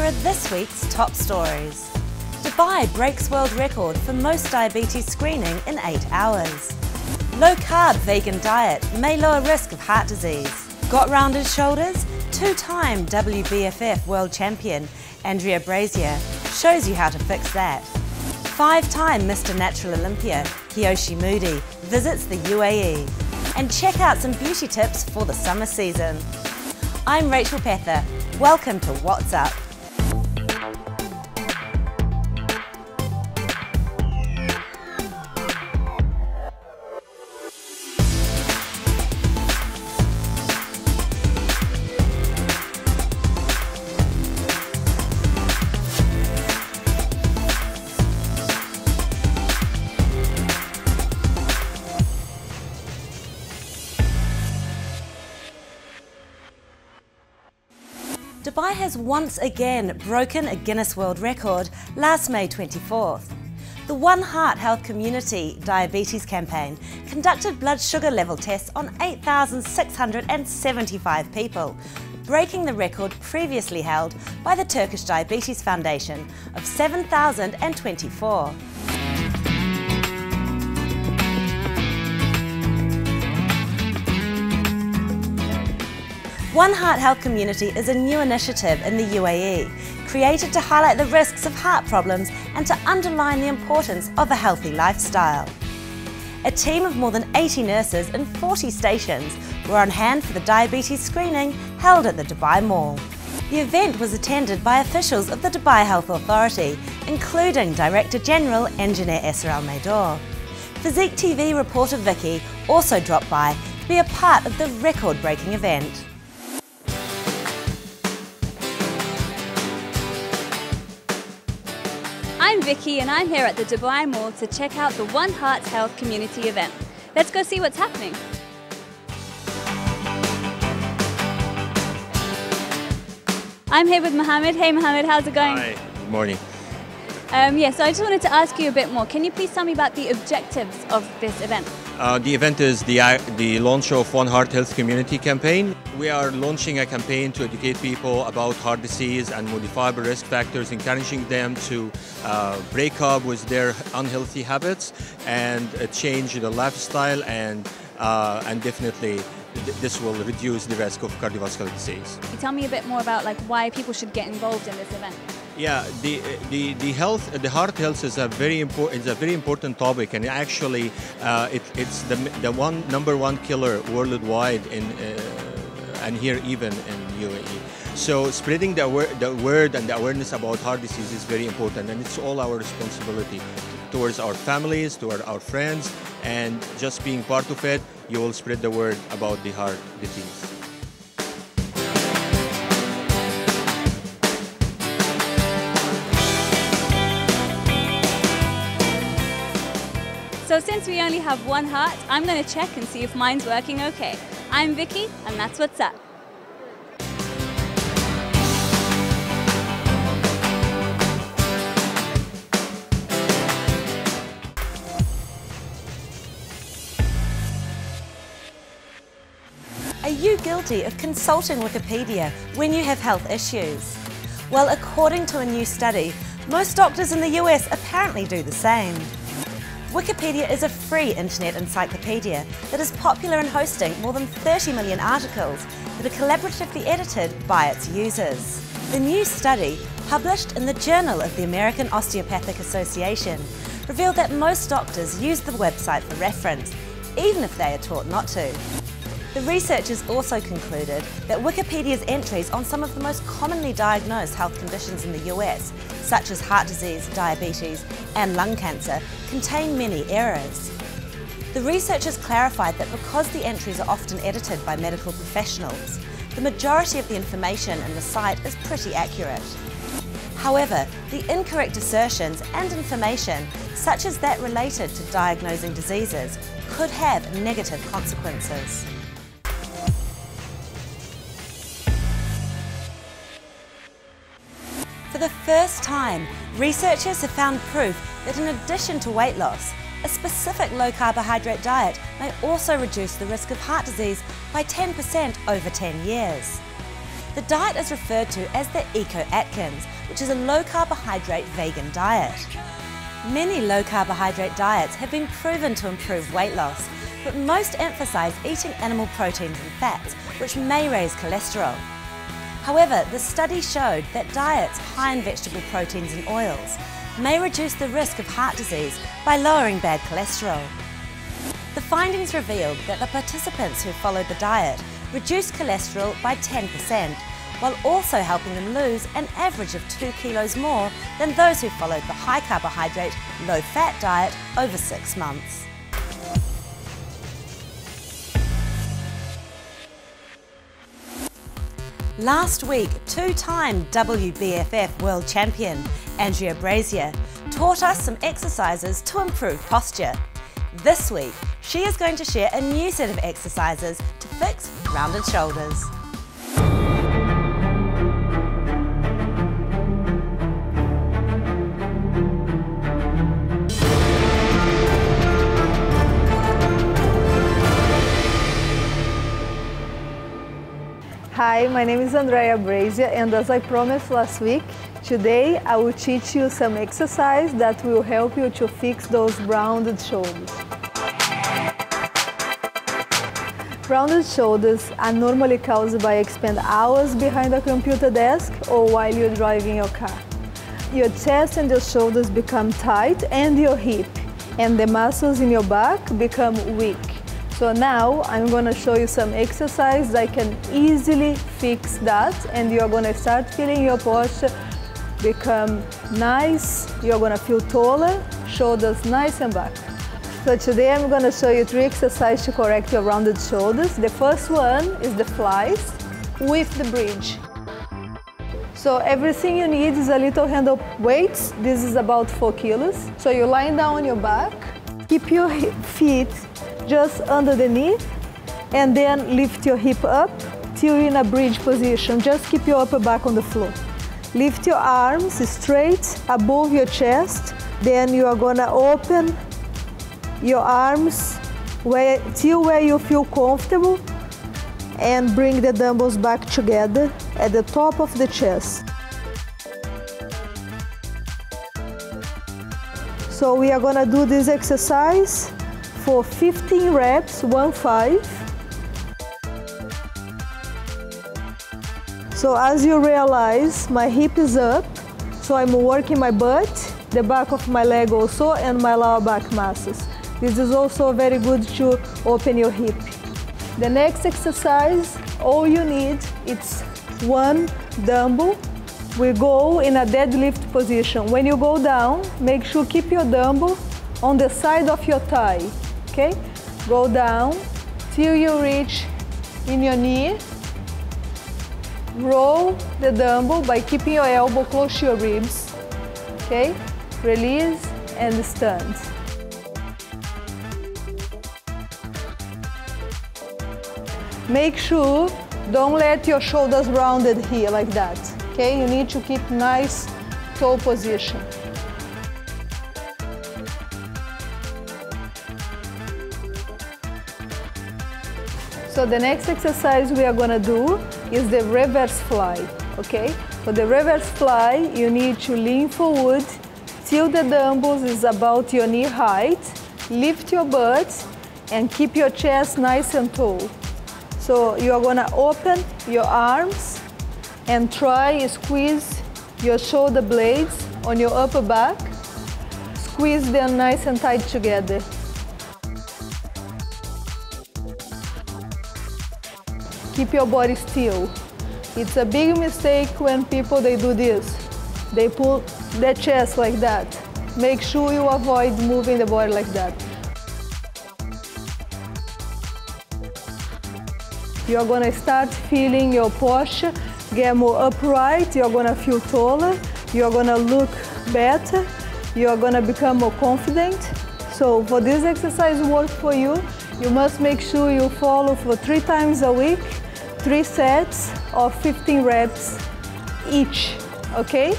are this week's top stories. Dubai breaks world record for most diabetes screening in 8 hours. Low-carb vegan diet may lower risk of heart disease. Got rounded shoulders? Two-time WBFF world champion Andreia shows you how to fix that. 5-time Mr. Natural Olympia Kiyoshi Moody visits the UAE. And check out some beauty tips for the summer season. I'm Rachel Pether. Welcome to What's Up. Dubai has once again broken a Guinness World Record last May 24th. The One Heart Health Community Diabetes Campaign conducted blood sugar level tests on 8,675 people, breaking the record previously held by the Turkish Diabetes Foundation of 7,024. One Heart Health Community is a new initiative in the UAE, created to highlight the risks of heart problems and to underline the importance of a healthy lifestyle. A team of more than 80 nurses in 40 stations were on hand for the diabetes screening held at the Dubai Mall. The event was attended by officials of the Dubai Health Authority, including Director General Engineer Esser Al-Maidor. Physique TV reporter Vicky also dropped by to be a part of the record-breaking event. I'm Vicky and I'm here at the Dubai Mall to check out the One Heart Health Community event. Let's go see what's happening. I'm here with Mohammed. Hey Mohammed, how's it going? Hi, good morning. So I just wanted to ask you a bit more. Can you please tell me about the objectives of this event? The event is the launch of One Heart Health Community campaign. We are launching a campaign to educate people about heart disease and modifiable risk factors, encouraging them to break up with their unhealthy habits and change the lifestyle, and definitely this will reduce the risk of cardiovascular disease. Can you tell me a bit more about why people should get involved in this event? Yeah, the heart health is a very important topic, and actually it's the number one killer worldwide and here even in UAE. So spreading the word and the awareness about heart disease is very important, and it's all our responsibility towards our families, to our friends, and just being part of it, you will spread the word about the heart disease. So since we only have one heart, I'm going to check and see if mine's working okay. I'm Vicky, and that's What's Up. Are you guilty of consulting Wikipedia when you have health issues? Well, according to a new study, most doctors in the US apparently do the same. Wikipedia is a free internet encyclopedia that is popular in hosting more than 30 million articles that are collaboratively edited by its users. The new study, published in the Journal of the American Osteopathic Association, revealed that most doctors use the website for reference, even if they are taught not to. The researchers also concluded that Wikipedia's entries on some of the most commonly diagnosed health conditions in the US, such as heart disease, diabetes, and lung cancer, contain many errors. The researchers clarified that because the entries are often edited by medical professionals, the majority of the information in the site is pretty accurate. However, the incorrect assertions and information, such as that related to diagnosing diseases, could have negative consequences. For the first time, researchers have found proof that in addition to weight loss, a specific low-carbohydrate diet may also reduce the risk of heart disease by 10% over 10 years. The diet is referred to as the Eco-Atkins which is a low-carbohydrate vegan diet. Many low-carbohydrate diets have been proven to improve weight loss, but most emphasize eating animal proteins and fats, which may raise cholesterol. However, the study showed that diets high in vegetable proteins and oils may reduce the risk of heart disease by lowering bad cholesterol. The findings revealed that the participants who followed the diet reduced cholesterol by 10%, while also helping them lose an average of 2 kilos more than those who followed the high carbohydrate, low fat diet over 6 months. Last week, two-time WBFF world champion Andreia taught us some exercises to improve posture. This week, she is going to share a new set of exercises to fix rounded shoulders. Hi, my name is Andreia, and as I promised last week, today I will teach you some exercise that will help you to fix those rounded shoulders. Rounded shoulders are normally caused by spending hours behind a computer desk or while you're driving your car. Your chest and your shoulders become tight and your hip, and the muscles in your back become weak. So now I'm going to show you some exercise that can easily fix that, and you're going to start feeling your posture become nice. You're going to feel taller, shoulders nice and back. So today I'm going to show you 3 exercises to correct your rounded shoulders. The first one is the flies with the bridge. So everything you need is a little hand of weights. This is about 4 kilos. So you're lying down on your back. Keep your feet just under the knee, and then lift your hip up till you're in a bridge position. Just keep your upper back on the floor. Lift your arms straight above your chest. Then you are gonna open your arms till where you feel comfortable, and bring the dumbbells back together at the top of the chest. So we are gonna do this exercise for 15 reps, 1-5. So as you realize, my hip is up, so I'm working my butt, the back of my leg also, and my lower back muscles. This is also very good to open your hip. The next exercise, all you need is 1 dumbbell. We go in a deadlift position. When you go down, make sure keep your dumbbell on the side of your thigh. Okay? Go down till you reach in your knee. Roll the dumbbell by keeping your elbow close to your ribs. Okay? Release and stand. Make sure don't let your shoulders rounded here like that. Okay? You need to keep nice toe position. So the next exercise we are going to do is the reverse fly, okay? For the reverse fly, you need to lean forward till the dumbbells is about your knee height, lift your butt, and keep your chest nice and tall. So you are going to open your arms and try to squeeze your shoulder blades on your upper back. Squeeze them nice and tight together. Keep your body still. It's a big mistake when people they do this. They pull their chest like that. Make sure you avoid moving the body like that. You're gonna start feeling your posture get more upright. You're gonna feel taller. You're gonna look better. You're gonna become more confident. So for this exercise to work for you, you must make sure you follow for 3 times a week. 3 sets of 15 reps each, okay?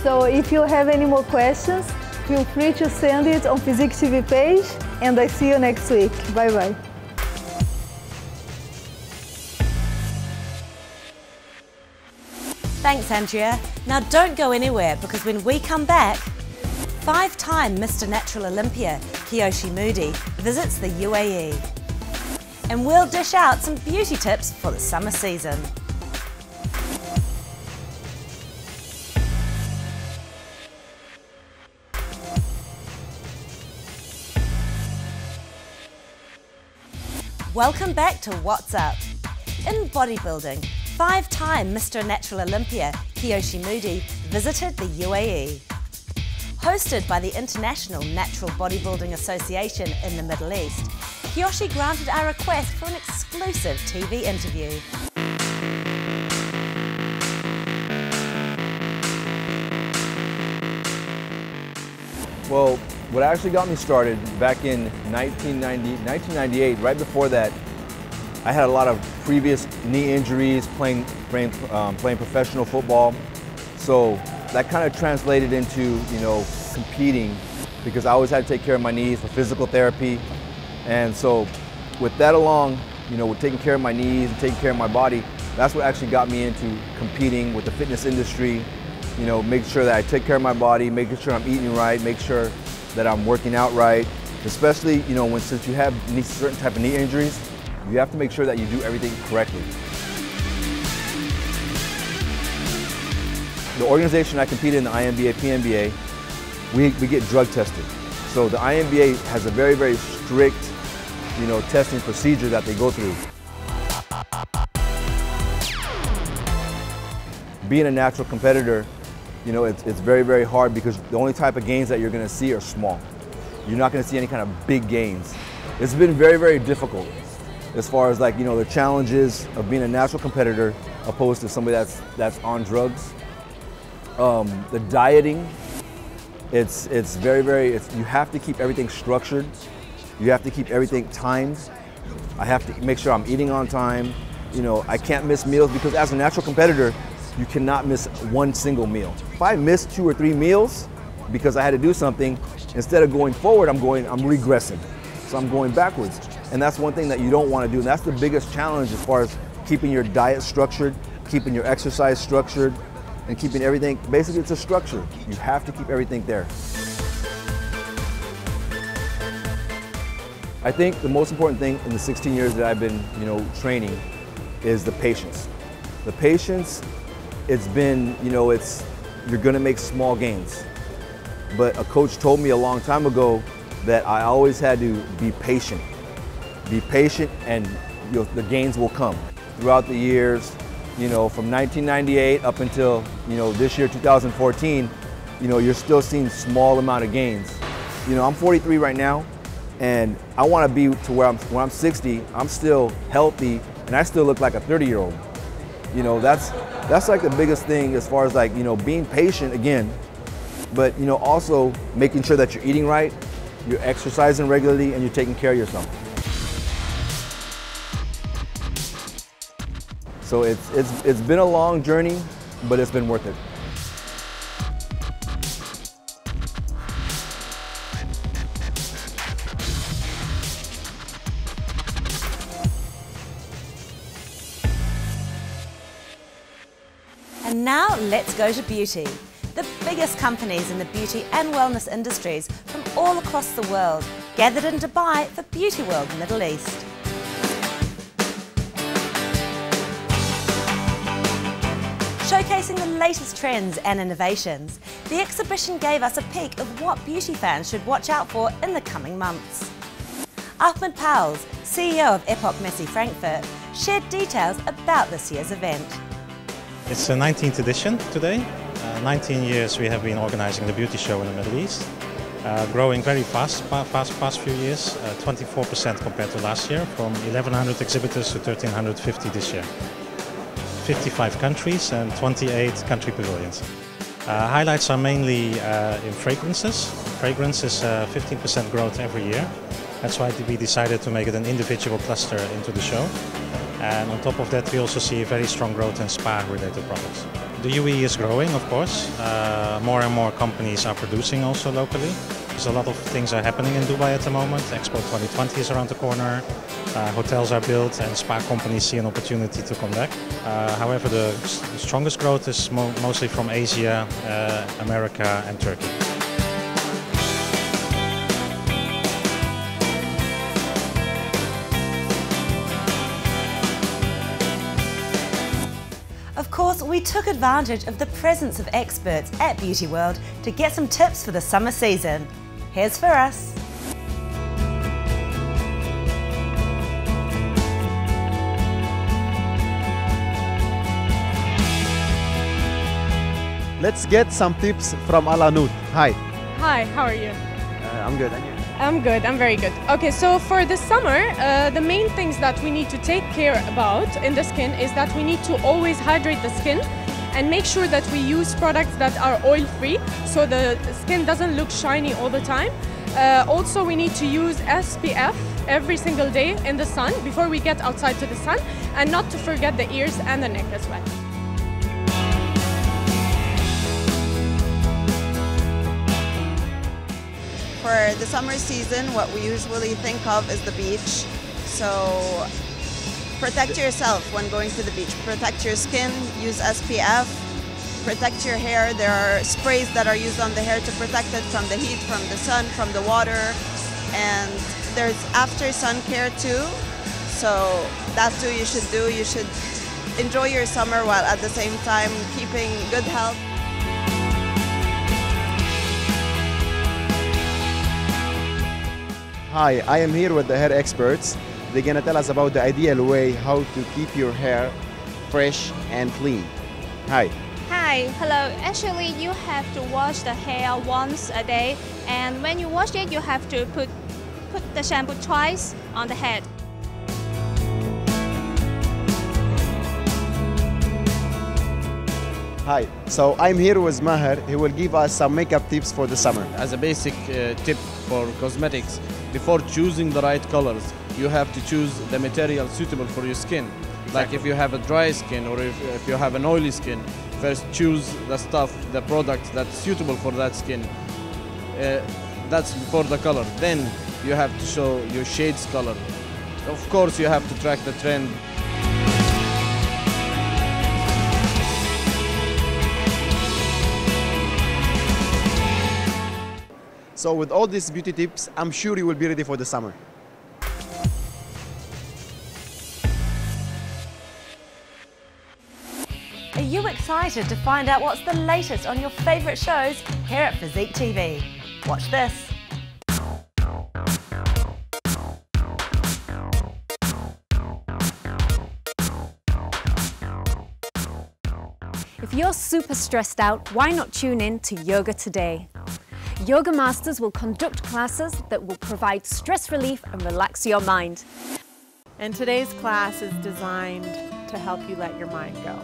So if you have any more questions, feel free to send it on Physique TV page, and I see you next week. Bye-bye. Thanks, Andrea. Now don't go anywhere, because when we come back, 5-time Mr. Natural Olympia, Kiyoshi Moody, visits the UAE. And we'll dish out some beauty tips for the summer season. Welcome back to What's Up. In bodybuilding, 5-time Mr. Natural Olympia, Kiyoshi Moody, visited the UAE. Hosted by the International Natural Bodybuilding Association in the Middle East, Kiyoshi granted our request for an exclusive TV interview. Well, what actually got me started back in 1998, right before that, I had a lot of previous knee injuries playing professional football. So that kind of translated into, competing, because I always had to take care of my knees for physical therapy. And so with that along, with taking care of my knees and taking care of my body, that's what actually got me into competing with the fitness industry. Making sure that I take care of my body, making sure I'm eating right, make sure that I'm working out right. Especially, since you have certain type of knee injuries, you have to make sure that you do everything correctly. The organization I compete in, the INBA, PNBA, we get drug tested. So the INBA has a very, very strict, testing procedure that they go through. Being a natural competitor, it's very, very hard, because the only type of gains that you're going to see are small. You're not going to see any kind of big gains. It's been very, very difficult as far as the challenges of being a natural competitor opposed to somebody that's on drugs. The dieting, it's very, very, you have to keep everything structured. You have to keep everything timed. I have to make sure I'm eating on time. I can't miss meals, because as a natural competitor, you cannot miss one single meal. If I miss 2 or 3 meals because I had to do something, instead of going forward, I'm regressing. So I'm going backwards. And that's one thing that you don't want to do. And that's the biggest challenge as far as keeping your diet structured, keeping your exercise structured, and keeping everything, basically it's a structure. You have to keep everything there. I think the most important thing in the 16 years that I've been, training is the patience. The patience, it's been, you're gonna make small gains. But a coach told me a long time ago that I always had to be patient. Be patient, and the gains will come. Throughout the years, from 1998 up until, this year, 2014, you're still seeing small amount of gains. I'm 43 right now, and I want to be to where when I'm 60, I'm still healthy, and I still look like a 30-year-old. That's like the biggest thing as far as being patient again, but also making sure that you're eating right, you're exercising regularly, and you're taking care of yourself. So it's been a long journey, but it's been worth it. And now let's go to beauty. The biggest companies in the beauty and wellness industries from all across the world gathered in Dubai for Beautyworld Middle East. Showcasing the latest trends and innovations, the exhibition gave us a peek of what beauty fans should watch out for in the coming months. Ahmed Powles, CEO of Epoch Messi Frankfurt, shared details about this year's event. It's the 19th edition today. 19 years we have been organizing the beauty show in the Middle East. Growing very fast, past few years, 24% compared to last year, from 1,100 exhibitors to 1,350 this year. 55 countries and 28 country pavilions. Highlights are mainly in fragrances. Fragrance is 15% growth every year. That's why we decided to make it an individual cluster into the show. And on top of that, we also see very strong growth in spa-related products. The UAE is growing, of course. More and more companies are producing also locally. There's a lot of things are happening in Dubai at the moment. Expo 2020 is around the corner. Hotels are built and spa companies see an opportunity to come back. However, the strongest growth is mostly from Asia, America and Turkey. Of course, we took advantage of the presence of experts at Beautyworld to get some tips for the summer season. Here's for us. Let's get some tips from Alanud. Hi. Hi, how are you? I'm good, and you? I'm good, I'm very good. Okay, so for the summer, the main things that we need to take care about in the skin is that we need to always hydrate the skin and make sure that we use products that are oil-free so the skin doesn't look shiny all the time. Also, we need to use SPF every single day in the sun before we get outside to the sun, and not to forget the ears and the neck as well. For the summer season, what we usually think of is the beach. So protect yourself when going to the beach. Protect your skin, use SPF, protect your hair. There are sprays that are used on the hair to protect it from the heat, from the sun, from the water. And there's after sun care too. So that too you should do. You should enjoy your summer while at the same time keeping good health. Hi, I am here with the hair experts. They're gonna tell us about the ideal way how to keep your hair fresh and clean. Hi. Hi, hello. Actually, you have to wash the hair once a day, and when you wash it, you have to put the shampoo twice on the head. Hi, so I'm here with Maher. He will give us some makeup tips for the summer. As a basic tip for cosmetics, before choosing the right colors, you have to choose the material suitable for your skin. Like if you have a dry skin or if you have an oily skin, first choose the stuff, the product that's suitable for that skin. That's before the color. Then you have to show your shade's color. Of course, you have to track the trend. So with all these beauty tips, I'm sure you will be ready for the summer. Are you excited to find out what's the latest on your favourite shows here at Physique TV? Watch this. If you're super stressed out, why not tune in to Yoga Today? Yoga masters will conduct classes that will provide stress relief and relax your mind. And today's class is designed to help you let your mind go,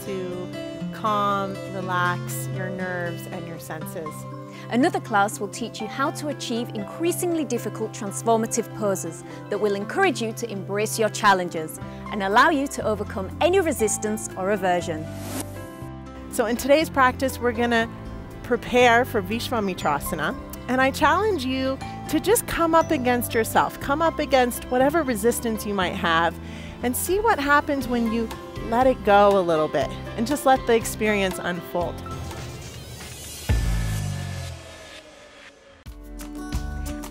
to calm, relax your nerves and your senses. Another class will teach you how to achieve increasingly difficult transformative poses that will encourage you to embrace your challenges and allow you to overcome any resistance or aversion. So in today's practice, we're going to prepare for Vishwamitrasana, and I challenge you to just come up against yourself, come up against whatever resistance you might have, and see what happens when you let it go a little bit and just let the experience unfold.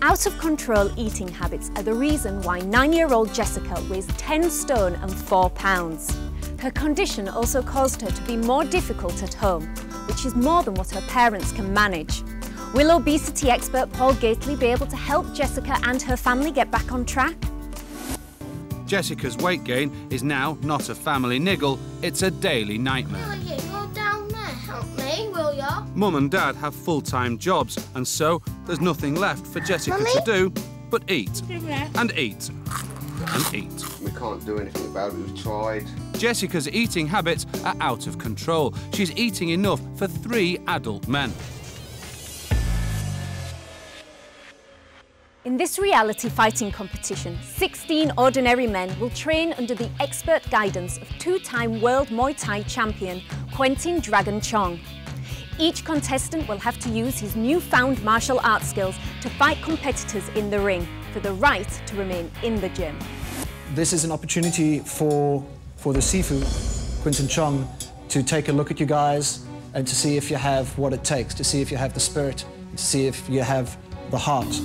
Out of control eating habits are the reason why 9-year-old Jessica weighs 10 stone and 4 pounds. Her condition also caused her to be more difficult at home, which is more than what her parents can manage. Will obesity expert Paul Gately be able to help Jessica and her family get back on track? Jessica's weight gain is now not a family niggle, it's a daily nightmare. Oh, yeah, you're down there. Help me, will ya? Mum and Dad have full-time jobs, and so there's nothing left for Jessica to do but eat. And eat. And eat. We can't do anything about it, we've tried. Jessica's eating habits are out of control. She's eating enough for 3 adult men. In this reality fighting competition, 16 ordinary men will train under the expert guidance of 2-time World Muay Thai champion Quentin Dragon Chong. Each contestant will have to use his newfound martial arts skills to fight competitors in the ring for the right to remain in the gym. this is an opportunity for the Sifu, Quinton Chong, to take a look at you guys and to see if you have what it takes, to see if you have the spirit, to see if you have the heart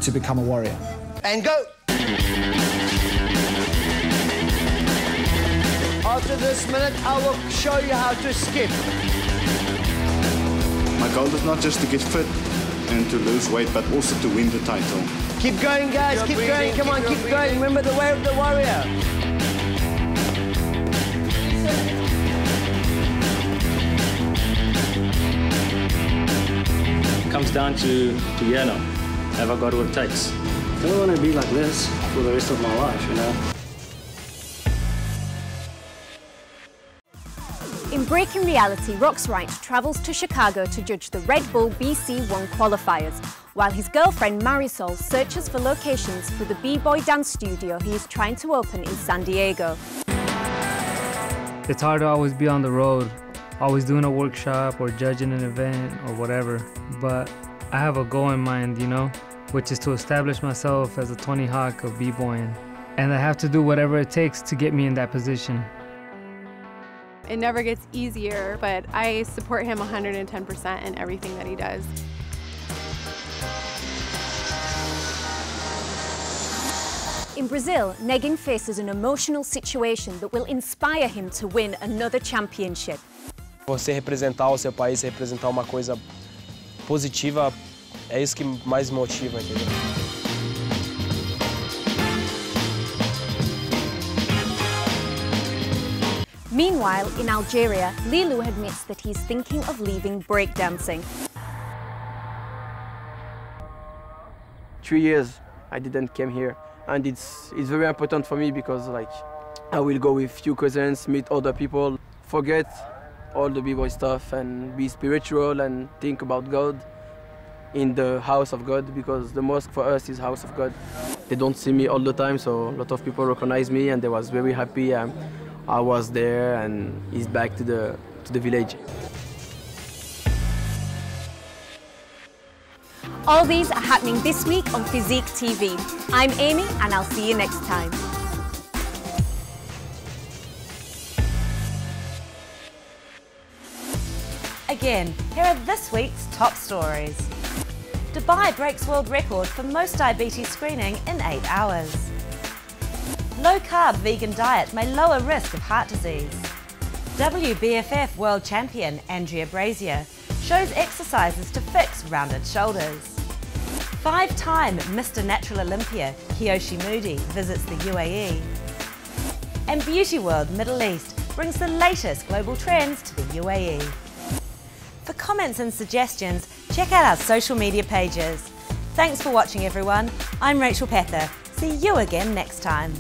to become a warrior. And go! After this minute, I will show you how to skip. My goal is not just to get fit and to lose weight, but also to win the title. Keep going, guys, keep going, come on, keep going. Remember the way of the warrior. It comes down to yellow. Have I got what it takes? I don't want to be like this for the rest of my life, you know? In Breaking Reality, Rox Wright travels to Chicago to judge the Red Bull BC1 qualifiers, while his girlfriend Marisol searches for locations for the B-boy dance studio he is trying to open in San Diego. It's hard to always be on the road, always doing a workshop or judging an event or whatever, but I have a goal in mind, you know, which is to establish myself as a Tony Hawk of b-boying, and I have to do whatever it takes to get me in that position. It never gets easier, but I support him 110% in everything that he does. In Brazil, Negin faces an emotional situation that will inspire him to win another championship. Você representar o seu país, representar uma coisa positiva, é isso que mais motiva, entendeu? Meanwhile, in Algeria, Lilu admits that he's thinking of leaving breakdancing. 3 years I didn't come here, and it's very important for me because like I will go with few cousins, meet other people, forget all the b-boy stuff and be spiritual and think about God in the house of God, because the mosque for us is house of God. They don't see me all the time, so a lot of people recognize me and they was very happy. I was there and he's back to the village. All these are happening this week on Physique TV. I'm Amy and I'll see you next time. Again, here are this week's top stories. Dubai breaks world record for most diabetes screening in 8 hours. Low-carb vegan diet may lower risk of heart disease. WBFF world champion Andreia shows exercises to fix rounded shoulders. 5-time Mr. Natural Olympia Kiyoshi Moody visits the UAE. And Beautyworld Middle East brings the latest global trends to the UAE. For comments and suggestions, check out our social media pages. Thanks for watching everyone. I'm Rachel Pether. See you again next time.